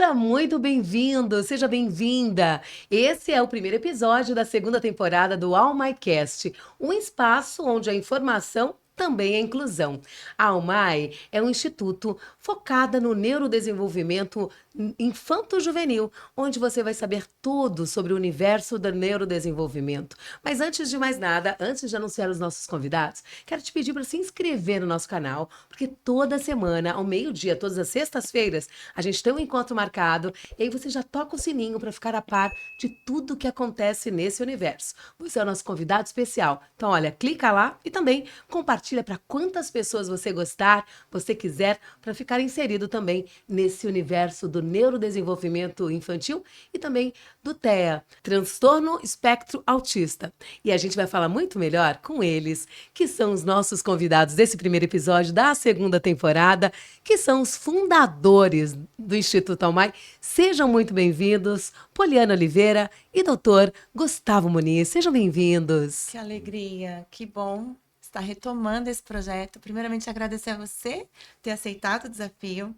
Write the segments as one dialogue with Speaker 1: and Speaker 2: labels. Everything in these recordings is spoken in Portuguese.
Speaker 1: Seja muito bem-vindo, seja bem-vinda. Esse é o primeiro episódio da segunda temporada do AlmaiCast, um espaço onde a informação também é inclusão. A Almai é um instituto focado no neurodesenvolvimento infanto-juvenil, onde você vai saber tudo sobre o universo do neurodesenvolvimento. Mas antes de mais nada, antes de anunciar os nossos convidados, quero te pedir para se inscrever no nosso canal, porque toda semana, ao meio-dia, todas as sextas-feiras, a gente tem um encontro marcado e aí você já toca o sininho para ficar a par de tudo que acontece nesse universo. Você é o nosso convidado especial. Então, olha, clica lá e também compartilha para quantas pessoas você gostar, você quiser, para ficar inserido também nesse universo do neurodesenvolvimento infantil e também do TEA, Transtorno Espectro Autista. E a gente vai falar muito melhor com eles, que são os nossos convidados desse primeiro episódio da segunda temporada, que são os fundadores do Instituto Almai. Sejam muito bem-vindos, Poliana Oliveira e Dr. Gustavo Muniz. Sejam bem-vindos.
Speaker 2: Que alegria, que bom estar retomando esse projeto. Primeiramente, agradecer a você ter aceitado o desafio.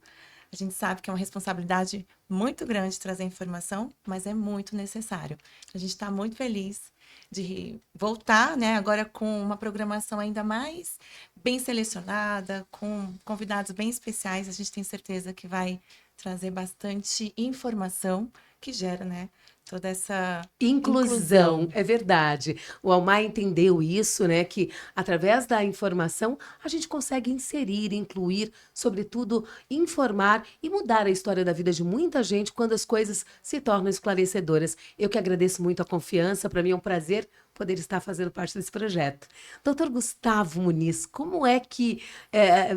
Speaker 2: A gente sabe que é uma responsabilidade muito grande trazer informação, mas é muito necessário. A gente está muito feliz de voltar, né, agora com uma programação ainda mais bem selecionada, com convidados bem especiais. A gente tem certeza que vai trazer bastante informação que gera, né, toda essa
Speaker 1: Inclusão,
Speaker 2: inclusão.
Speaker 1: é verdade. O Almar entendeu isso, né? Que através da informação a gente consegue inserir, incluir, sobretudo informar e mudar a história da vida de muita gente quando as coisas se tornam esclarecedoras. Eu que agradeço muito a confiança, para mim é um prazer poder estar fazendo parte desse projeto. Doutor Gustavo Muniz, como é que,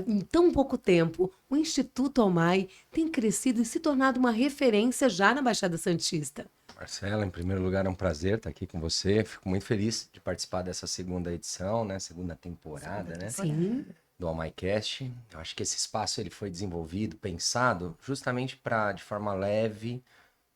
Speaker 1: em tão pouco tempo, o Instituto Almai tem crescido e se tornado uma referência já na Baixada Santista?
Speaker 3: Marcela, em primeiro lugar, é um prazer estar aqui com você. Fico muito feliz de participar dessa segunda edição, né? Segunda temporada, né?
Speaker 1: Sim.
Speaker 3: Do AlmaiCast. Eu acho que esse espaço ele foi desenvolvido, pensado, justamente para, de forma leve,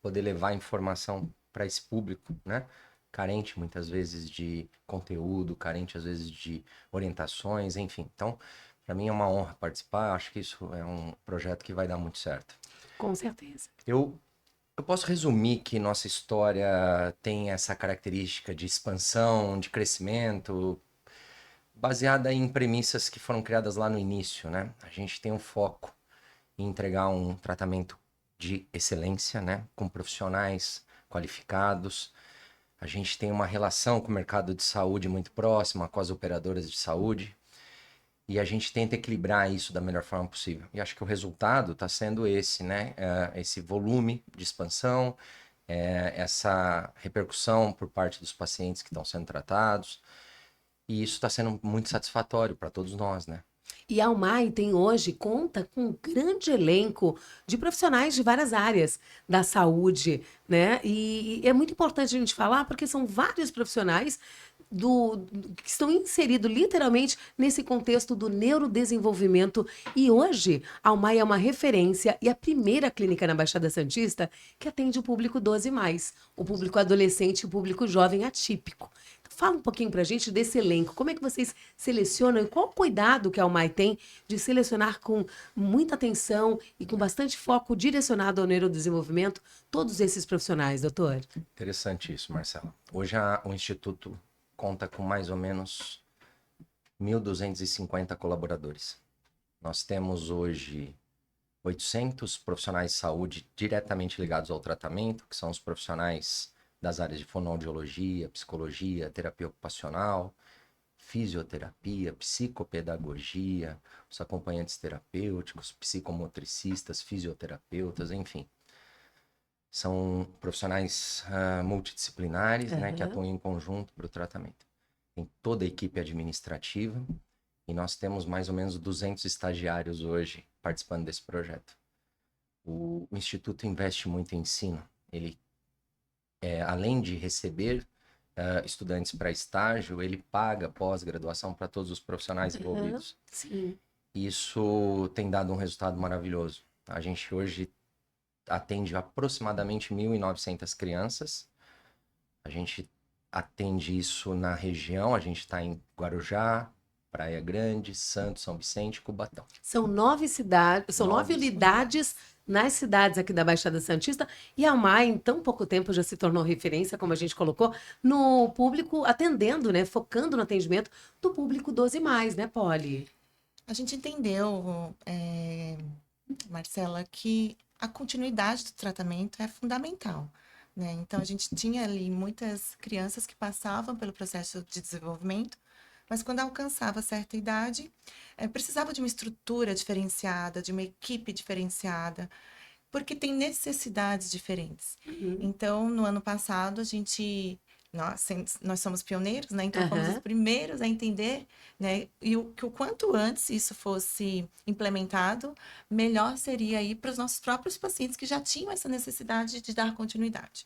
Speaker 3: poder levar informação para esse público, né? Carente, muitas vezes, de conteúdo, carente, às vezes, de orientações, enfim. Então, para mim é uma honra participar. Acho que isso é um projeto que vai dar muito certo.
Speaker 1: Com certeza.
Speaker 3: Eu posso resumir que nossa história tem essa característica de expansão, de crescimento, baseada em premissas que foram criadas lá no início, né? A gente tem um foco em entregar um tratamento de excelência, né? Com profissionais qualificados. A gente tem uma relação com o mercado de saúde muito próxima, com as operadoras de saúde. E a gente tenta equilibrar isso da melhor forma possível. E acho que o resultado está sendo esse, né? Esse volume de expansão, essa repercussão por parte dos pacientes que estão sendo tratados. E isso está sendo muito satisfatório para todos nós, né?
Speaker 1: E a Almai tem hoje, conta com um grande elenco de profissionais de várias áreas da saúde, né? E é muito importante a gente falar porque são vários profissionais que estão inseridos literalmente nesse contexto do neurodesenvolvimento. E hoje, a Almai é uma referência e a primeira clínica na Baixada Santista que atende o público 12 mais, o público adolescente e o público jovem atípico. Então, fala um pouquinho pra gente desse elenco. Como é que vocês selecionam e qual o cuidado que a Almai tem de selecionar com muita atenção e com bastante foco direcionado ao neurodesenvolvimento todos esses profissionais, doutor?
Speaker 3: Interessante isso, Marcela. Hoje o Instituto conta com mais ou menos 1.250 colaboradores. Nós temos hoje 800 profissionais de saúde diretamente ligados ao tratamento, que são os profissionais das áreas de fonoaudiologia, psicologia, terapia ocupacional, fisioterapia, psicopedagogia, os acompanhantes terapêuticos, psicomotricistas, fisioterapeutas, enfim. São profissionais multidisciplinares, né, que atuam em conjunto para o tratamento. Tem toda a equipe administrativa e nós temos mais ou menos 200 estagiários hoje participando desse projeto. O Instituto investe muito em ensino. Ele, além de receber estudantes para estágio, ele paga pós-graduação para todos os profissionais envolvidos.
Speaker 1: Sim.
Speaker 3: Isso tem dado um resultado maravilhoso. A gente hoje atende aproximadamente 1.900 crianças. A gente atende isso na região, a gente está em Guarujá, Praia Grande, Santos, São Vicente e Cubatão.
Speaker 1: São 9 cidades, são 9 unidades nas cidades aqui da Baixada Santista. E a ALMAI, em tão pouco tempo, já se tornou referência, como a gente colocou, no público atendendo, né? Focando no atendimento do público 12+, né, Poli?
Speaker 2: A gente entendeu, Marcela, que a continuidade do tratamento é fundamental, né? Então, a gente tinha ali muitas crianças que passavam pelo processo de desenvolvimento, mas quando alcançava certa idade, precisava de uma estrutura diferenciada, de uma equipe diferenciada, porque tem necessidades diferentes. Então, no ano passado, nós somos pioneiros, né? Então, fomos os primeiros a entender, né? E que o quanto antes isso fosse implementado, melhor seria aí para os nossos próprios pacientes que já tinham essa necessidade de dar continuidade.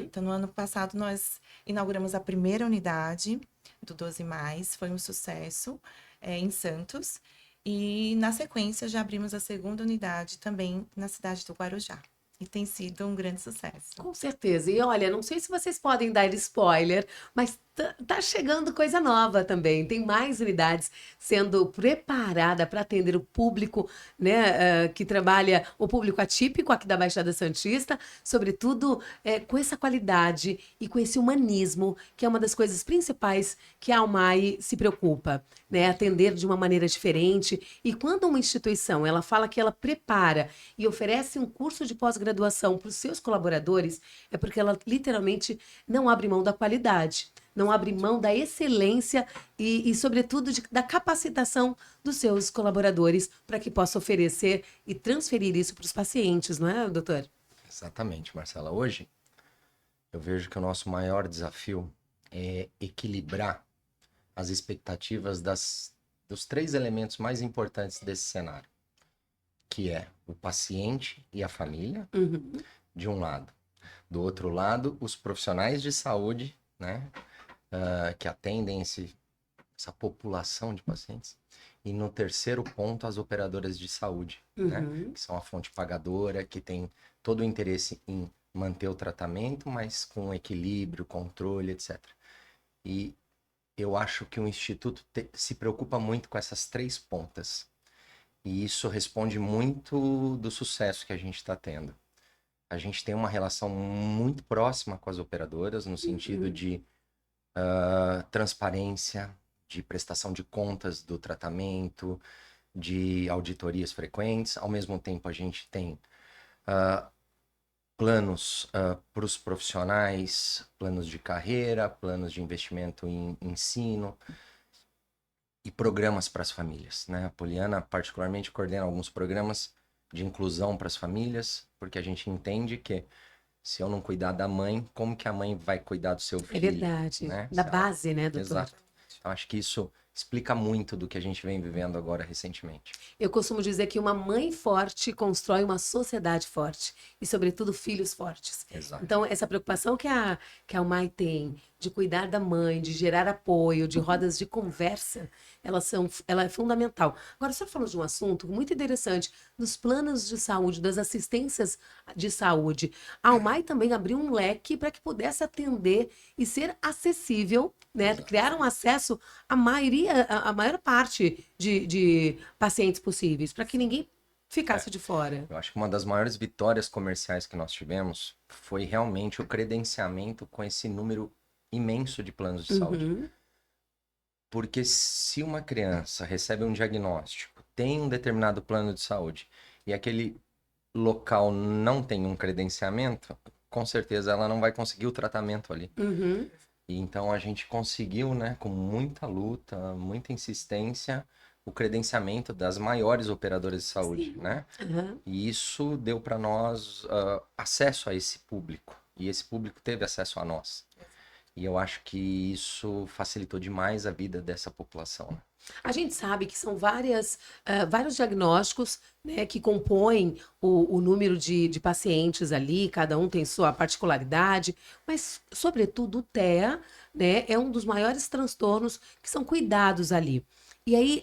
Speaker 2: Então, no ano passado, nós inauguramos a primeira unidade do 12+, foi um sucesso, em Santos. E, na sequência, já abrimos a segunda unidade também na cidade do Guarujá. E tem sido um grande sucesso.
Speaker 1: Com certeza. E olha, não sei se vocês podem dar spoiler, mas tá chegando coisa nova também. Tem mais unidades sendo preparada para atender o público, né, que trabalha, o público atípico aqui da Baixada Santista, sobretudo com essa qualidade e com esse humanismo, que é uma das coisas principais que a ALMAI se preocupa, né, atender de uma maneira diferente. E quando uma instituição, ela fala que ela prepara e oferece um curso de pós-graduação para os seus colaboradores, é porque ela literalmente não abre mão da qualidade, não abre mão da excelência e sobretudo, da capacitação dos seus colaboradores para que possa oferecer e transferir isso para os pacientes, não é, doutor?
Speaker 3: Exatamente, Marcela. Hoje, eu vejo que o nosso maior desafio é equilibrar as expectativas dos 3 elementos mais importantes desse cenário, que é o paciente e a família, de um lado. Do outro lado, os profissionais de saúde, né, que atendem essa população de pacientes. E no terceiro ponto, as operadoras de saúde, né, que são a fonte pagadora, que tem todo o interesse em manter o tratamento, mas com equilíbrio, controle, etc. E eu acho que o Instituto se preocupa muito com essas 3 pontas. E isso responde muito do sucesso que a gente está tendo. A gente tem uma relação muito próxima com as operadoras, no sentido de transparência, de prestação de contas do tratamento, de auditorias frequentes. Ao mesmo tempo, a gente tem planos para os profissionais, planos de carreira, planos de investimento em ensino e programas para as famílias, né? A Poliana particularmente coordena alguns programas de inclusão para as famílias, porque a gente entende que se eu não cuidar da mãe, como que a mãe vai cuidar do seu filho?
Speaker 1: É verdade,
Speaker 3: né?
Speaker 1: da base, né, doutor?
Speaker 3: Exato. Então, acho que isso explica muito do que a gente vem vivendo agora recentemente.
Speaker 1: Eu costumo dizer que uma mãe forte constrói uma sociedade forte e, sobretudo, filhos fortes.
Speaker 3: Exato.
Speaker 1: Então, essa preocupação que a ALMAI tem de cuidar da mãe, de gerar apoio, de rodas de conversa, ela é fundamental. Agora, o senhor falou de um assunto muito interessante, dos planos de saúde, das assistências de saúde. A ALMAI também abriu um leque para que pudesse atender e ser acessível, né? Criar um acesso à maior parte de pacientes possíveis, para que ninguém ficasse de fora.
Speaker 3: Eu acho que uma das maiores vitórias comerciais que nós tivemos foi realmente o credenciamento com esse número imenso de planos de saúde. Porque se uma criança recebe um diagnóstico, tem um determinado plano de saúde e aquele local não tem um credenciamento, com certeza ela não vai conseguir o tratamento ali. E então a gente conseguiu, né, com muita luta, muita insistência, o credenciamento das maiores operadoras de saúde, né? E isso deu para nós acesso a esse público. E esse público teve acesso a nós. E eu acho que isso facilitou demais a vida dessa população.
Speaker 1: A gente sabe que são vários diagnósticos, né, que compõem o número de pacientes ali, cada um tem sua particularidade, mas, sobretudo, o TEA, né, é um dos maiores transtornos que são cuidados ali. E aí,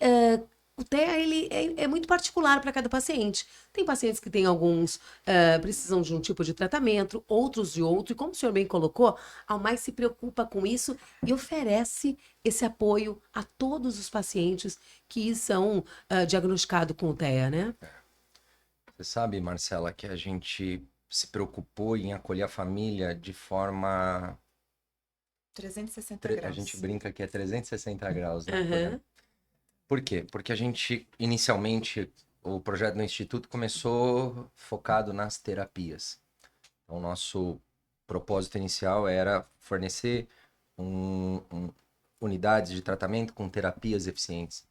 Speaker 1: o TEA, ele é muito particular para cada paciente. Tem pacientes que têm alguns, precisam de um tipo de tratamento, outros de outro. E como o senhor bem colocou, a Almai se preocupa com isso e oferece esse apoio a todos os pacientes que são diagnosticados com o TEA, né?
Speaker 3: Você sabe, Marcela, que a gente se preocupou em acolher a família de forma...
Speaker 2: 360
Speaker 3: A
Speaker 2: graus.
Speaker 3: gente brinca que é 360 graus, né?
Speaker 1: Aham.
Speaker 3: Por quê? Porque a gente, inicialmente, o projeto do Instituto começou focado nas terapias. Então, o nosso propósito inicial era fornecer unidades de tratamento com terapias eficientes.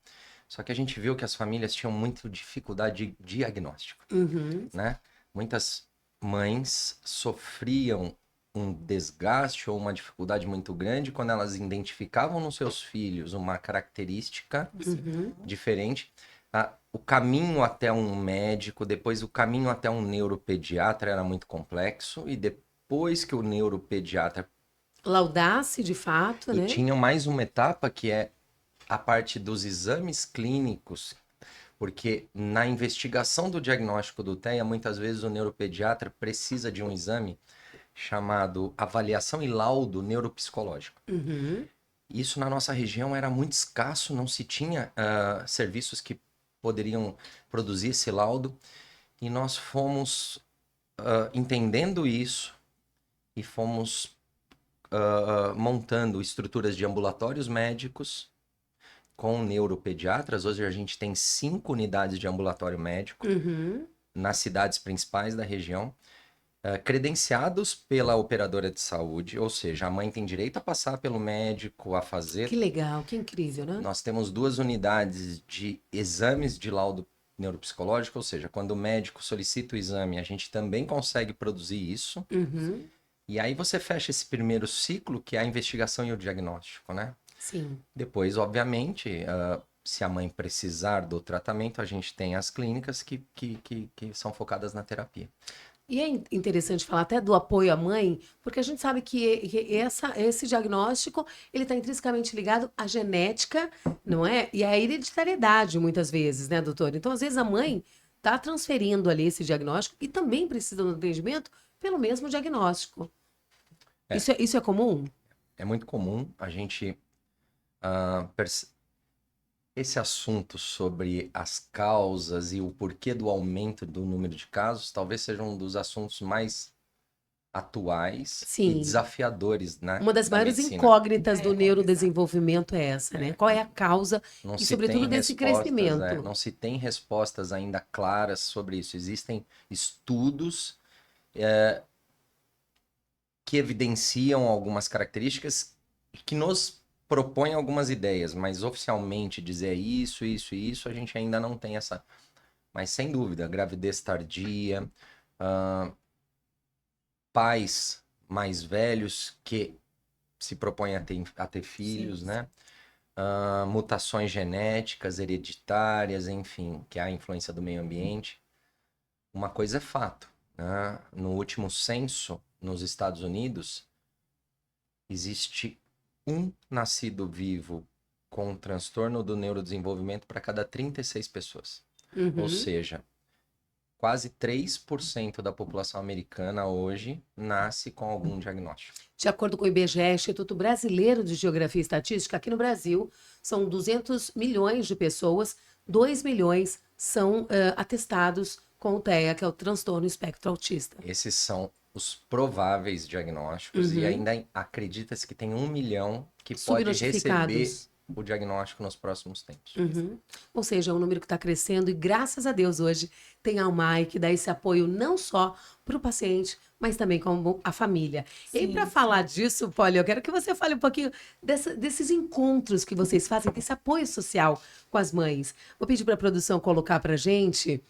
Speaker 3: Só que a gente viu que as famílias tinham muita dificuldade de diagnóstico,
Speaker 1: Uhum.
Speaker 3: né? Muitas mães sofriam um desgaste ou uma dificuldade muito grande quando elas identificavam nos seus filhos uma característica
Speaker 1: Uhum.
Speaker 3: diferente. O caminho até um médico, depois o caminho até um neuropediatra era muito complexo, e depois que o neuropediatra...
Speaker 1: Laudasse, de fato,
Speaker 3: E
Speaker 1: né?
Speaker 3: tinha mais uma etapa que é a parte dos exames clínicos, porque na investigação do diagnóstico do TEA, muitas vezes o neuropediatra precisa de um exame chamado avaliação e laudo neuropsicológico.
Speaker 1: Uhum.
Speaker 3: Isso na nossa região era muito escasso, não se tinha serviços que poderiam produzir esse laudo, e nós fomos entendendo isso e fomos montando estruturas de ambulatórios médicos com neuropediatras. Hoje a gente tem 5 unidades de ambulatório médico
Speaker 1: Uhum.
Speaker 3: nas cidades principais da região, credenciados pela operadora de saúde, ou seja, a mãe tem direito a passar pelo médico, a fazer...
Speaker 1: Que legal, que incrível, né?
Speaker 3: Nós temos 2 unidades de exames de laudo neuropsicológico, ou seja, quando o médico solicita o exame, a gente também consegue produzir isso.
Speaker 1: Uhum.
Speaker 3: E aí você fecha esse primeiro ciclo, que é a investigação e o diagnóstico, né?
Speaker 1: Sim.
Speaker 3: Depois, obviamente, se a mãe precisar do tratamento, a gente tem as clínicas que são focadas na terapia.
Speaker 1: E é interessante falar até do apoio à mãe, porque a gente sabe que esse diagnóstico, ele está intrinsecamente ligado à genética, não é? E à hereditariedade, muitas vezes, né, doutor? Então, às vezes, a mãe está transferindo ali esse diagnóstico e também precisa do atendimento pelo mesmo diagnóstico.
Speaker 3: É.
Speaker 1: Isso é comum?
Speaker 3: É muito comum a gente... Esse assunto sobre as causas e o porquê do aumento do número de casos talvez seja um dos assuntos mais atuais e
Speaker 1: Sim.
Speaker 3: desafiadores, né,
Speaker 1: Uma das
Speaker 3: da
Speaker 1: maiores
Speaker 3: medicina.
Speaker 1: incógnitas do neurodesenvolvimento é essa, né? Qual é a causa
Speaker 3: Não
Speaker 1: e,
Speaker 3: se
Speaker 1: sobretudo,
Speaker 3: tem
Speaker 1: desse
Speaker 3: respostas,
Speaker 1: crescimento?
Speaker 3: não se tem respostas ainda claras sobre isso. Existem estudos que evidenciam algumas características que nos propõem algumas ideias, mas oficialmente dizer isso, isso e isso, a gente ainda não tem essa... Mas, sem dúvida, gravidez tardia, pais mais velhos que se propõem a ter filhos,
Speaker 2: Sim.
Speaker 3: né? Mutações genéticas, hereditárias, enfim, que há a influência do meio ambiente. Uma coisa é fato, né? No último censo, nos Estados Unidos, existe um nascido vivo com transtorno do neurodesenvolvimento para cada 36 pessoas.
Speaker 1: Uhum.
Speaker 3: Ou seja, quase 3% da população americana hoje nasce com algum diagnóstico.
Speaker 1: De acordo com o IBGE, Instituto Brasileiro de Geografia e Estatística, aqui no Brasil, são 200 milhões de pessoas, 2 milhões são atestados com o TEA, que é o transtorno espectro autista.
Speaker 3: Esses são os prováveis diagnósticos, e ainda acredita-se que tem 1 milhão que pode receber o diagnóstico nos próximos tempos.
Speaker 1: Uhum. Ou seja, é um número que está crescendo e, graças a Deus, hoje tem a Almai que dá esse apoio não só para o paciente, mas também como a família.
Speaker 2: Sim,
Speaker 1: e aí, para falar disso, Polly, eu quero que você fale um pouquinho desses encontros que vocês fazem, desse apoio social com as mães. Vou pedir para a produção colocar para a gente.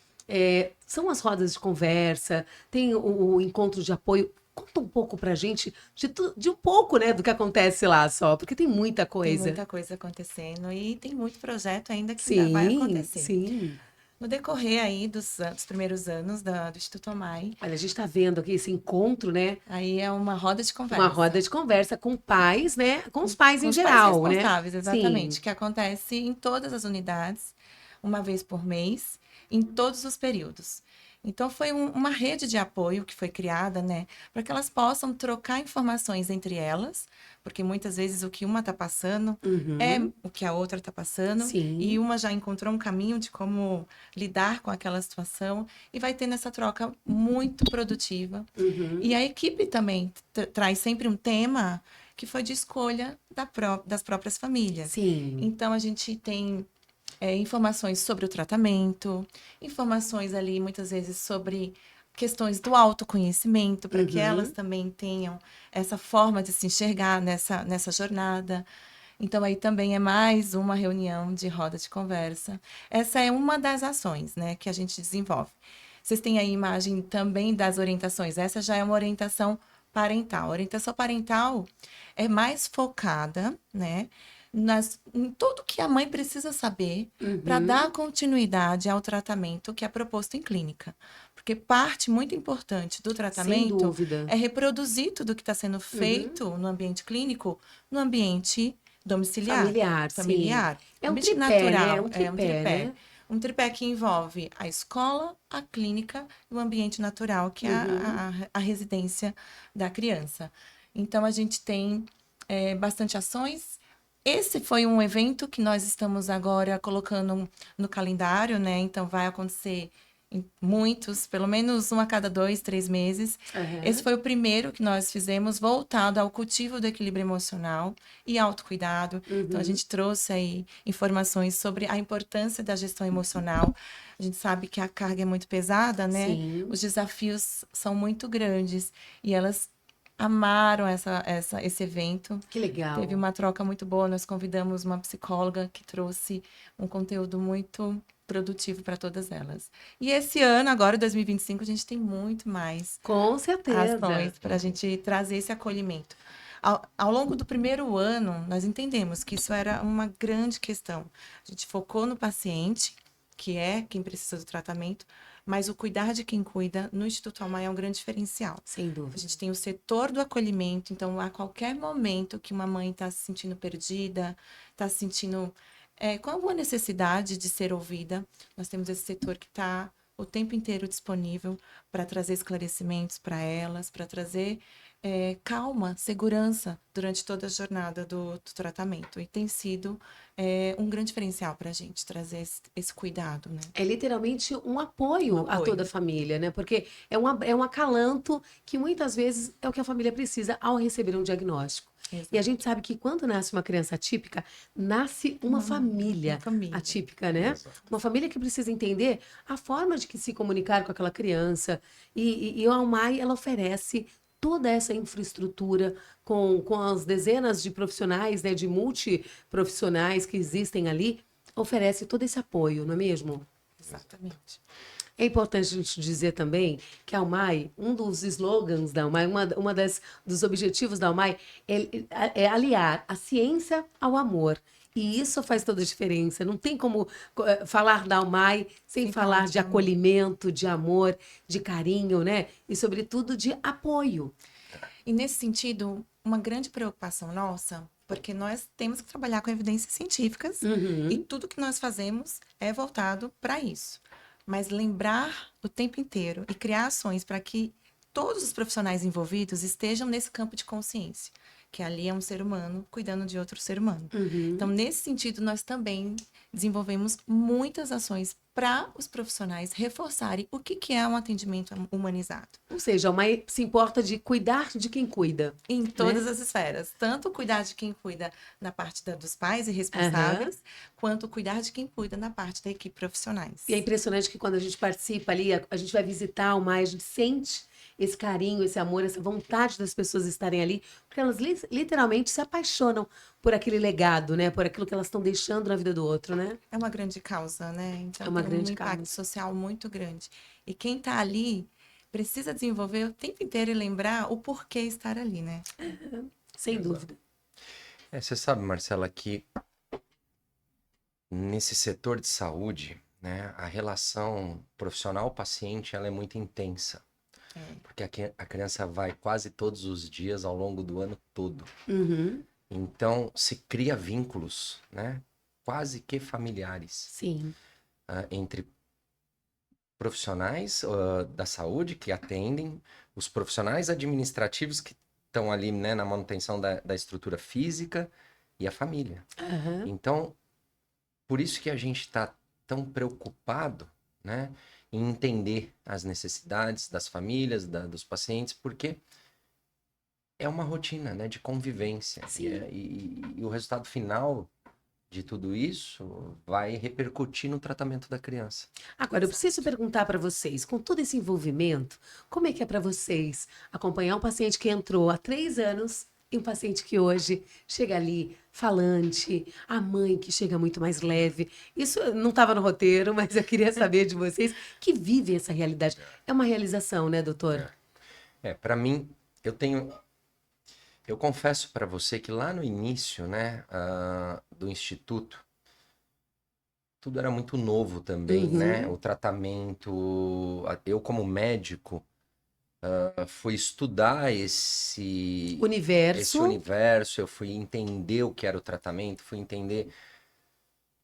Speaker 1: São as rodas de conversa, tem o encontro de apoio. Conta um pouco pra gente de um pouco, né, do que acontece lá só, porque tem muita coisa.
Speaker 2: Tem muita coisa acontecendo e tem muito projeto ainda que
Speaker 1: Sim,
Speaker 2: vai acontecer.
Speaker 1: sim.
Speaker 2: No decorrer aí dos primeiros anos do Instituto Almai,
Speaker 1: Olha, a gente está vendo aqui esse encontro, né?
Speaker 2: aí é uma roda de conversa.
Speaker 1: Uma roda de conversa com pais, né? Com os pais
Speaker 2: Com
Speaker 1: em
Speaker 2: os
Speaker 1: geral,
Speaker 2: pais
Speaker 1: né?
Speaker 2: responsáveis, exatamente,
Speaker 1: Sim.
Speaker 2: que acontece em todas as unidades, uma vez por mês, em todos os períodos. Então, foi uma rede de apoio que foi criada, né, para que elas possam trocar informações entre elas, porque muitas vezes o que uma está passando é
Speaker 1: Uhum.
Speaker 2: o que a outra está passando, e
Speaker 1: Sim.
Speaker 2: uma já encontrou um caminho de como lidar com aquela situação, e vai tendo essa troca muito produtiva.
Speaker 1: Uhum.
Speaker 2: E a equipe também traz sempre um tema que foi de escolha das próprias famílias.
Speaker 1: Sim.
Speaker 2: Então, a gente tem informações sobre o tratamento, informações ali, muitas vezes, sobre questões do autoconhecimento, para que elas
Speaker 1: Uhum.
Speaker 2: também tenham essa forma de se enxergar nessa jornada. Então, aí também é mais uma reunião de roda de conversa. Essa é uma das ações, né, que a gente desenvolve. Vocês têm aí imagem também das orientações. Essa já é uma orientação parental. A orientação parental é mais focada, né, em tudo que a mãe precisa saber para
Speaker 1: Uhum.
Speaker 2: dar continuidade ao tratamento que é proposto em clínica. Porque parte muito importante do
Speaker 1: Sem
Speaker 2: tratamento
Speaker 1: dúvida.
Speaker 2: é reproduzir tudo que está sendo
Speaker 1: Uhum.
Speaker 2: feito no ambiente clínico, no ambiente domiciliar,
Speaker 1: Familiar, sim.
Speaker 2: familiar.
Speaker 1: É um
Speaker 2: Ambiente
Speaker 1: tripé, né? É
Speaker 2: natural,
Speaker 1: um
Speaker 2: é um
Speaker 1: tripé,
Speaker 2: tripé.
Speaker 1: né?
Speaker 2: Um tripé que envolve a escola, a clínica e o ambiente natural, que é
Speaker 1: Uhum.
Speaker 2: a residência da criança. Então, a gente tem bastante ações. Esse foi um evento que nós estamos agora colocando no calendário, né? Então, vai acontecer em muitos, pelo menos um a cada 2, 3 meses. Esse
Speaker 1: Aham.
Speaker 2: foi o primeiro que nós fizemos voltado ao cultivo do equilíbrio emocional e autocuidado. Então, a
Speaker 1: Uhum.
Speaker 2: gente trouxe aí informações sobre a importância da gestão emocional. A gente sabe que a carga é muito pesada, né?
Speaker 1: Sim.
Speaker 2: Os desafios são muito grandes e elas amaram esse evento.
Speaker 1: Que
Speaker 2: Teve
Speaker 1: legal.
Speaker 2: uma troca muito boa. Nós convidamos uma psicóloga que trouxe um conteúdo muito produtivo para todas elas. E esse ano, agora, 2025, a gente tem muito mais
Speaker 1: Com certeza.
Speaker 2: ações para a gente trazer esse acolhimento. Ao longo do primeiro ano, nós entendemos que isso era uma grande questão. A gente focou no paciente, que é quem precisa do tratamento, mas o cuidar de quem cuida no Instituto Almaia é um grande diferencial.
Speaker 1: Sem
Speaker 2: A
Speaker 1: dúvida.
Speaker 2: gente tem o setor do acolhimento, então, a qualquer momento que uma mãe está se sentindo perdida, está se sentindo com alguma necessidade de ser ouvida, nós temos esse setor que está o tempo inteiro disponível para trazer esclarecimentos para elas, para trazer calma, segurança durante toda a jornada do tratamento. E tem sido um grande diferencial para a gente trazer esse cuidado, né?
Speaker 1: É literalmente um
Speaker 2: Um
Speaker 1: apoio a toda a
Speaker 2: apoio.
Speaker 1: família, né? Porque é um acalanto que muitas vezes é o que a família precisa ao receber um diagnóstico. E a
Speaker 2: Exato.
Speaker 1: gente sabe que quando nasce uma criança atípica, nasce uma
Speaker 2: Uma
Speaker 1: família
Speaker 2: família.
Speaker 1: atípica, né?
Speaker 3: Exato.
Speaker 1: Uma família que precisa entender a forma de que se comunicar com aquela criança. E a Almai, ela oferece toda essa infraestrutura com as dezenas de profissionais, né, de multiprofissionais que existem ali, oferece todo esse apoio, não é mesmo?
Speaker 2: Exatamente.
Speaker 1: É importante a gente dizer também que a Almai, um dos slogans da Almai, dos objetivos da Almai é aliar a ciência ao amor. E isso faz toda a diferença. Não tem como falar da Almai sem
Speaker 2: Sem falar
Speaker 1: falar
Speaker 2: de
Speaker 1: de
Speaker 2: amor.
Speaker 1: acolhimento, de amor, de carinho, né? E, sobretudo, de apoio.
Speaker 2: E nesse sentido, uma grande preocupação nossa, porque nós temos que trabalhar com evidências científicas e
Speaker 1: Uhum.
Speaker 2: tudo que nós fazemos é voltado para isso. Mas lembrar o tempo inteiro e criar ações para que todos os profissionais envolvidos estejam nesse campo de consciência, que ali é um ser humano cuidando de outro ser humano. Então,
Speaker 1: Uhum.
Speaker 2: nesse sentido, nós também desenvolvemos muitas ações para os profissionais reforçarem o que é um atendimento humanizado.
Speaker 1: Ou seja, a Almai se importa de cuidar de quem cuida,
Speaker 2: Em
Speaker 1: né?
Speaker 2: todas as esferas. Tanto cuidar de quem cuida na parte dos pais e
Speaker 1: Aham.
Speaker 2: responsáveis, quanto cuidar de quem cuida na parte da equipe
Speaker 1: E é
Speaker 2: profissionais.
Speaker 1: impressionante que quando a gente participa ali, a gente vai visitar o mais, a gente sente esse carinho, esse amor, essa vontade das pessoas estarem ali, porque elas literalmente se apaixonam por aquele legado, né? Por aquilo que elas estão deixando na vida do outro, né?
Speaker 2: É uma grande causa, né?
Speaker 1: É
Speaker 2: Então
Speaker 1: uma
Speaker 2: tem um
Speaker 1: grande
Speaker 2: impacto
Speaker 1: causa.
Speaker 2: social muito grande. E quem está ali precisa desenvolver o tempo inteiro e lembrar o porquê estar ali, né?
Speaker 1: Sem
Speaker 3: Exato.
Speaker 1: dúvida.
Speaker 3: Você sabe, Marcela, que nesse setor de saúde, né, a relação profissional-paciente ela é muito intensa,
Speaker 2: É.
Speaker 3: porque a criança vai quase todos os dias ao longo do ano todo.
Speaker 1: Uhum.
Speaker 3: Então, se cria vínculos, né, quase que familiares.
Speaker 1: Sim.
Speaker 3: entre profissionais da saúde que atendem, os profissionais administrativos que estão ali, né, na manutenção da estrutura física e a família.
Speaker 1: Aham.
Speaker 3: Então, por isso que a gente está tão preocupado, né, em entender as necessidades das famílias, dos pacientes, porque é uma rotina, né, de convivência.
Speaker 1: Sim.
Speaker 3: E o resultado final de tudo isso vai repercutir no tratamento da criança.
Speaker 1: Agora, eu preciso perguntar para vocês, com todo esse envolvimento, como é que é para vocês acompanhar um paciente que entrou há 3 anos e um paciente que hoje chega ali falante, a mãe que chega muito mais leve? Isso não estava no roteiro, mas eu queria saber de vocês que vivem essa realidade. É uma realização, né, doutor?
Speaker 3: Para mim, eu confesso para você que lá no início, né, do instituto, tudo era muito novo também, né? O tratamento, eu como médico, fui estudar esse
Speaker 1: Universo.
Speaker 3: universo, eu fui entender o que era o tratamento, fui entender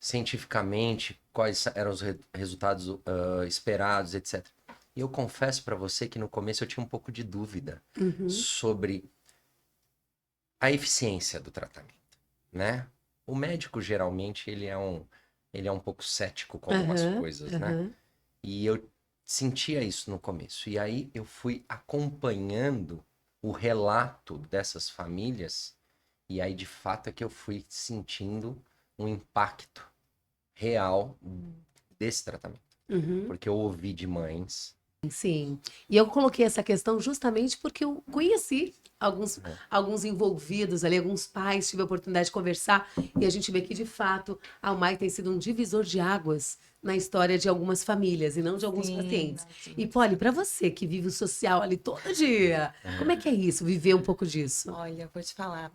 Speaker 3: cientificamente quais eram os resultados esperados, etc. E eu confesso para você que no começo eu tinha um pouco de dúvida sobre a eficiência do tratamento, né? O médico geralmente ele é um pouco cético com algumas coisas, né? E eu sentia isso no começo. E aí eu fui acompanhando o relato dessas famílias e aí de fato é que eu fui sentindo um impacto real desse tratamento. Porque eu ouvi de mães.
Speaker 1: Sim. E eu coloquei essa questão justamente porque eu conheci alguns envolvidos ali, alguns pais, tive a oportunidade de conversar e a gente vê que, de fato, a UMAI tem sido um divisor de águas na história de algumas famílias e não de alguns pacientes. E, Polly, para você que vive o social ali todo dia, como é que é isso, viver um pouco disso?
Speaker 2: Olha, eu vou te falar.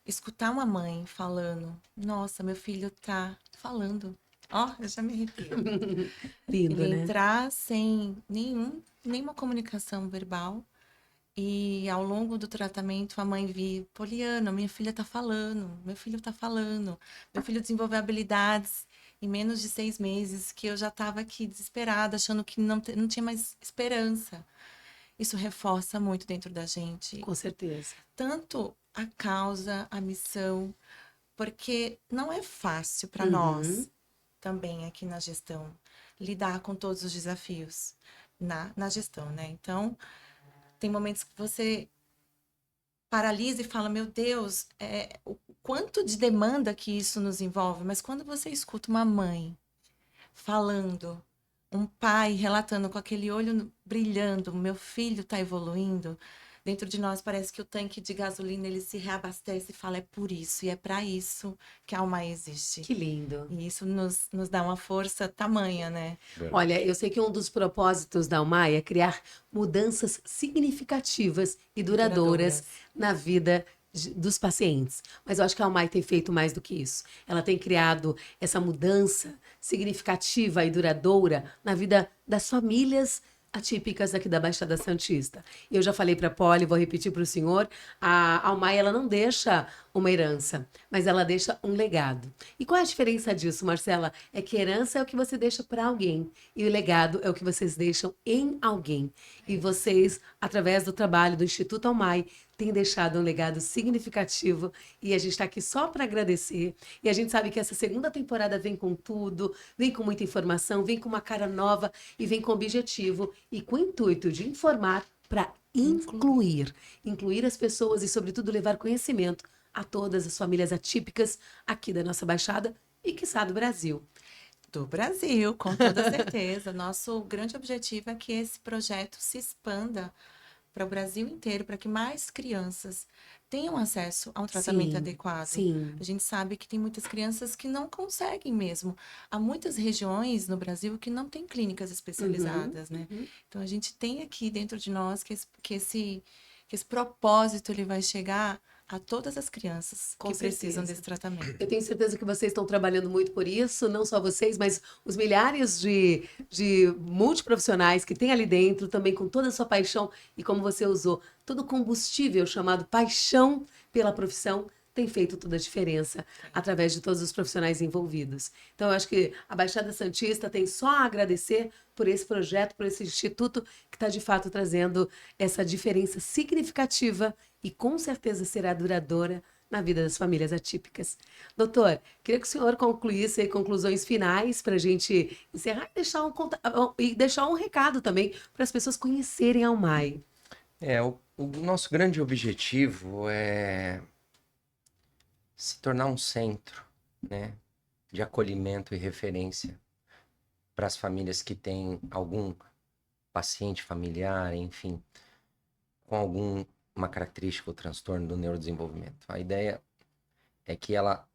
Speaker 2: Escutar uma mãe falando, nossa, meu filho tá falando. Ó, eu já me arrepio.
Speaker 1: Lindo,
Speaker 2: Ele
Speaker 1: né?
Speaker 2: entrar sem nenhuma comunicação verbal e ao longo do tratamento a mãe vir, Poliana, minha filha tá falando, meu filho tá falando, meu filho desenvolveu habilidades em menos de 6 meses que eu já estava aqui desesperada, achando que não tinha mais esperança. Isso reforça muito dentro da gente,
Speaker 1: Com certeza.
Speaker 2: tanto a causa, a missão, porque não é fácil para nós também aqui na gestão lidar com todos os desafios na gestão, né? Então, tem momentos que você paralisa e fala, meu Deus, o quanto de demanda que isso nos envolve, mas quando você escuta uma mãe falando, um pai relatando com aquele olho brilhando, meu filho está evoluindo, dentro de nós parece que o tanque de gasolina ele se reabastece e fala, é por isso, e é para isso que a Alma existe.
Speaker 1: Que lindo.
Speaker 2: E isso nos dá uma força tamanha, né?
Speaker 1: Olha, eu sei que um dos propósitos da UMAI é criar mudanças significativas e duradouras na vida dos pacientes. Mas eu acho que a UMAI tem feito mais do que isso. Ela tem criado essa mudança significativa e duradoura na vida das famílias atípicas aqui da Baixada Santista. E eu já falei para a Polly, vou repetir para o senhor, a UMAI ela não deixa uma herança, mas ela deixa um legado. E qual é a diferença disso, Marcela? É que herança é o que você deixa para alguém e o legado é o que vocês deixam em alguém. E vocês, através do trabalho do Instituto UMAI, têm deixado um legado significativo e a gente está aqui só para agradecer. E a gente sabe que essa segunda temporada vem com tudo, vem com muita informação, vem com uma cara nova e vem com o objetivo e com o intuito de informar para incluir as pessoas e, sobretudo, levar conhecimento a todas as famílias atípicas aqui da nossa Baixada e, quiçá, do Brasil.
Speaker 2: Do Brasil, com toda certeza. Nosso grande objetivo é que esse projeto se expanda para o Brasil inteiro, para que mais crianças tenham acesso a um tratamento adequado.
Speaker 1: Sim.
Speaker 2: A gente sabe que tem muitas crianças que não conseguem mesmo. Há muitas regiões no Brasil que não têm clínicas especializadas, né? Então, a gente tem aqui dentro de nós que esse propósito ele vai chegar a todas as crianças que precisam desse tratamento.
Speaker 1: Eu tenho certeza que vocês estão trabalhando muito por isso, não só vocês, mas os milhares de multiprofissionais que tem ali dentro, também com toda a sua paixão e como você usou, todo o combustível chamado paixão pela profissão tem feito toda a diferença através de todos os profissionais envolvidos. Então, eu acho que a Baixada Santista tem só a agradecer por esse projeto, por esse instituto que está, de fato, trazendo essa diferença significativa e, com certeza, será duradoura na vida das famílias atípicas. Doutor, queria que o senhor concluísse aí conclusões finais para a gente encerrar e deixar um recado também para as pessoas conhecerem a UMAI.
Speaker 3: O nosso grande objetivo é se tornar um centro, né, de acolhimento e referência para as famílias que têm algum paciente familiar, enfim, com alguma característica ou transtorno do neurodesenvolvimento. A ideia é que ela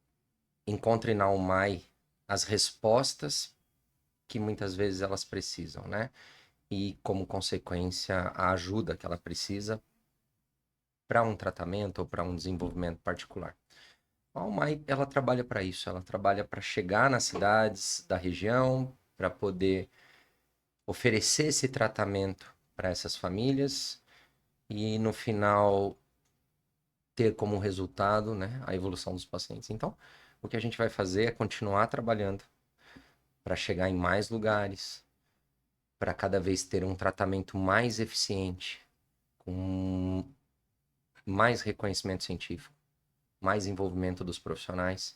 Speaker 3: encontre na UMAI as respostas que muitas vezes elas precisam, né? E, como consequência, a ajuda que ela precisa para um tratamento ou para um desenvolvimento particular. A UMAI, ela trabalha para isso, ela trabalha para chegar nas cidades da região, para poder oferecer esse tratamento para essas famílias e, no final, ter como resultado, né, a evolução dos pacientes. Então, o que a gente vai fazer é continuar trabalhando para chegar em mais lugares, para cada vez ter um tratamento mais eficiente, com mais reconhecimento científico, mais envolvimento dos profissionais,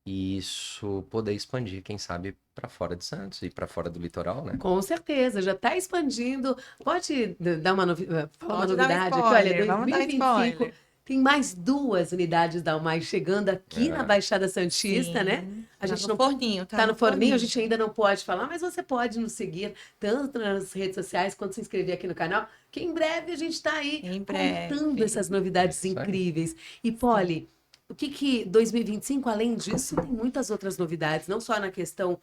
Speaker 3: e isso poder expandir, quem sabe, para fora de Santos e para fora do litoral, né?
Speaker 1: Com certeza, já está expandindo. Pode dar falar uma
Speaker 2: Pode dar um
Speaker 1: novidade aqui? Olha,
Speaker 2: spoiler, vamos dar
Speaker 1: 2025
Speaker 2: spoiler.
Speaker 1: tem mais 2 unidades da UMAI chegando aqui na Baixada Santista, né? A
Speaker 2: Tá
Speaker 1: gente
Speaker 2: no
Speaker 1: não
Speaker 2: forninho,
Speaker 1: tá no forninho, a gente ainda não pode falar, mas você pode nos seguir tanto nas redes sociais quanto se inscrever aqui no canal, que em breve a gente está aí
Speaker 2: Em breve.
Speaker 1: contando essas novidades
Speaker 3: Isso aí.
Speaker 1: incríveis. E, Polly, o que 2025, além disso, tem muitas outras novidades, não só na questão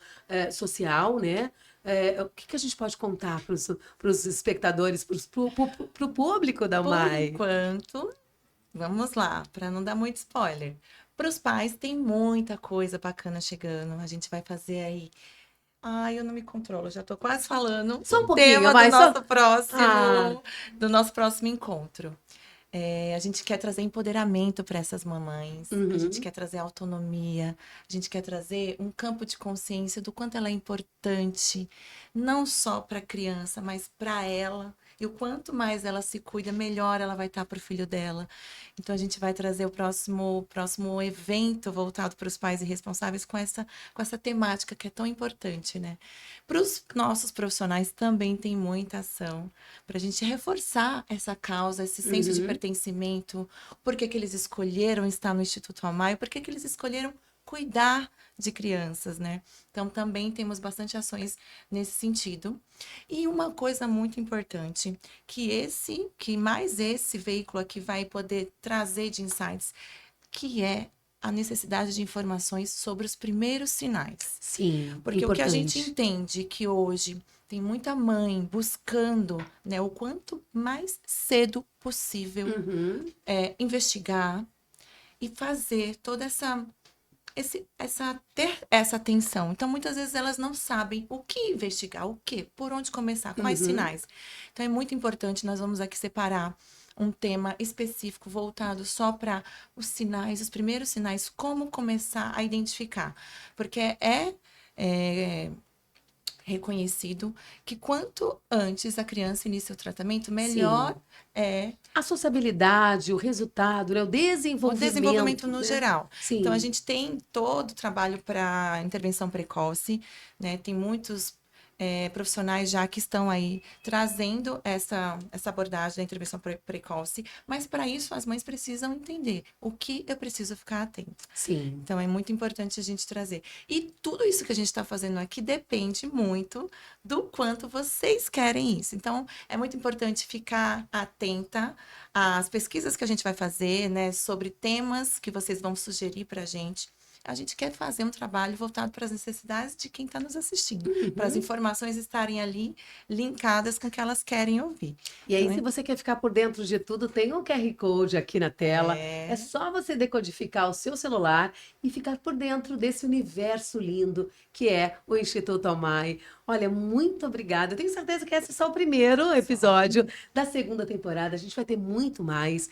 Speaker 1: social, né? O que a gente pode contar para os espectadores, para o público da
Speaker 2: Por
Speaker 1: UMAI?
Speaker 2: enquanto, vamos lá, para não dar muito spoiler. Para os pais, tem muita coisa bacana chegando. A gente vai fazer aí. Ai, eu não me controlo, já tô quase falando
Speaker 1: Só um
Speaker 2: o
Speaker 1: pouquinho,
Speaker 2: tema
Speaker 1: vai,
Speaker 2: do
Speaker 1: só-
Speaker 2: nosso próximo,
Speaker 1: Ah.
Speaker 2: do nosso próximo encontro. A gente quer trazer empoderamento para essas mamães, a gente
Speaker 1: Uhum.
Speaker 2: quer trazer autonomia, a gente quer trazer um campo de consciência do quanto ela é importante, não só para a criança, mas para ela. E o quanto mais ela se cuida, melhor ela vai estar para o filho dela. Então, a gente vai trazer o próximo evento voltado para os pais e responsáveis com essa temática que é tão importante, né? Para os nossos profissionais também tem muita ação para a gente reforçar essa causa, esse senso de
Speaker 1: Uhum.
Speaker 2: pertencimento, por que que eles escolheram estar no Instituto Amai, por que que eles escolheram cuidar de crianças, né? Então, também temos bastante ações nesse sentido. E uma coisa muito importante, que mais esse veículo aqui vai poder trazer de insights, que é a necessidade de informações sobre os primeiros sinais.
Speaker 1: Sim,
Speaker 2: Porque o que a gente
Speaker 1: importante.
Speaker 2: entende que hoje tem muita mãe buscando, né, o quanto mais cedo possível
Speaker 1: Uhum.
Speaker 2: investigar e fazer toda ter essa atenção. Então, muitas vezes elas não sabem o que investigar, o que, por onde começar, quais
Speaker 1: Uhum.
Speaker 2: sinais. Então, é muito importante, nós vamos aqui separar um tema específico voltado só para os sinais, os primeiros sinais, como começar a identificar. Porque é reconhecido que quanto antes a criança inicia o tratamento, melhor
Speaker 1: Sim.
Speaker 2: é
Speaker 1: A sociabilidade, o resultado, né? O
Speaker 2: o
Speaker 1: desenvolvimento,
Speaker 2: desenvolvimento no
Speaker 1: né?
Speaker 2: geral. Então, a
Speaker 1: Sim.
Speaker 2: gente tem todo o trabalho para intervenção precoce, né? Tem muitos profissionais já que estão aí trazendo essa abordagem da intervenção precoce, mas para isso as mães precisam entender o que eu preciso ficar atento.
Speaker 1: Sim.
Speaker 2: Então, é muito importante a gente trazer. E tudo isso que a gente está fazendo aqui depende muito do quanto vocês querem isso. Então, é muito importante ficar atenta às pesquisas que a gente vai fazer, né, sobre temas que vocês vão sugerir para a gente. a gente quer fazer um trabalho voltado para as necessidades de quem está nos assistindo,
Speaker 1: Uhum.
Speaker 2: para as informações estarem ali linkadas com o que elas querem ouvir.
Speaker 1: E aí,
Speaker 2: Então,
Speaker 1: se você quer ficar por dentro de tudo, tem um QR Code aqui na tela. É
Speaker 2: é
Speaker 1: só você decodificar o seu celular e ficar por dentro desse universo lindo que é o Instituto Almai. Olha, muito obrigada. Eu tenho certeza que esse é só o primeiro episódio da segunda temporada. A gente vai ter muito mais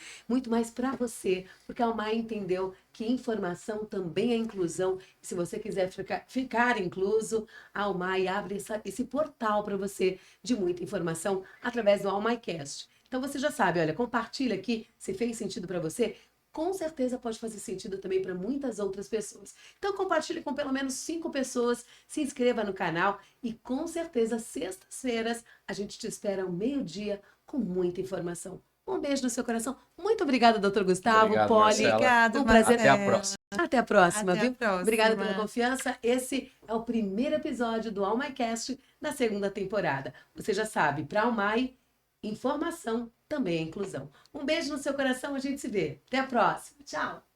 Speaker 1: para você, porque a Almai entendeu que informação também é inclusão. E se você quiser ficar incluso, a Almai abre esse portal para você de muita informação através do AlmaiCast. Então você já sabe, olha, compartilha aqui se fez sentido para você. Com certeza pode fazer sentido também para muitas outras pessoas. Então compartilhe com pelo menos 5 pessoas, se inscreva no canal e com certeza sextas-feiras a gente te espera ao meio-dia com muita informação. Um beijo no seu coração. Muito obrigada, doutor Gustavo,
Speaker 3: Obrigado,
Speaker 1: Poli.
Speaker 3: Marcela.
Speaker 2: obrigada,
Speaker 1: Um prazer.
Speaker 3: Até a
Speaker 2: Marcela.
Speaker 3: próxima.
Speaker 1: Até a próxima,
Speaker 2: Até a
Speaker 1: viu?
Speaker 2: próxima.
Speaker 1: Obrigada pela confiança. Esse é o primeiro episódio do AlmaiCast da segunda temporada. Você já sabe, para Almai, informação também é inclusão. Um beijo no seu coração, a gente se vê. Até a próxima. Tchau!